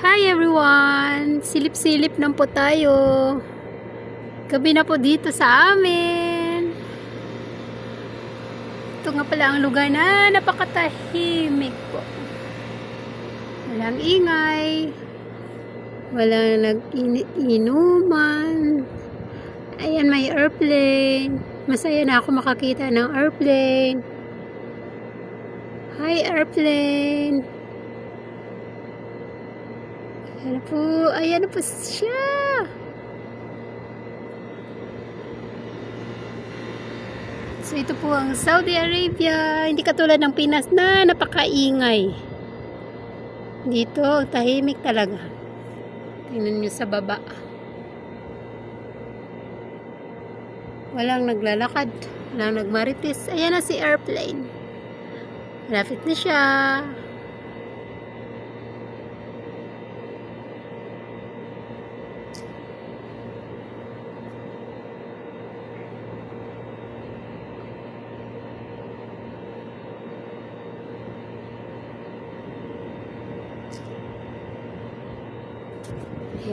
Hi everyone! Silip-silip lang po tayo. Gabi na po dito sa amin. Ito nga pala ang lugar na napakatahimik po. Walang ingay. Walang nag-inuman. Ayan, may airplane. Masaya na ako makakita ng airplane. Hi airplane! Ayan na po siya. So ito po ang Saudi Arabia. Hindi katulad ng Pinas na napakaingay. Dito, tahimik talaga. Tingnan nyo sa baba. Walang naglalakad. Walang nagmarites. Ayan na si airplane. Malapit na siya.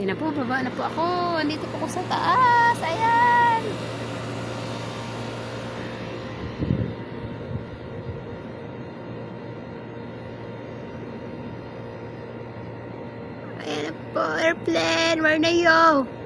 Ayan na po, baba na po ako. Andito po ako sa taas. Ayan. Ayan na po, airplane. Where na you?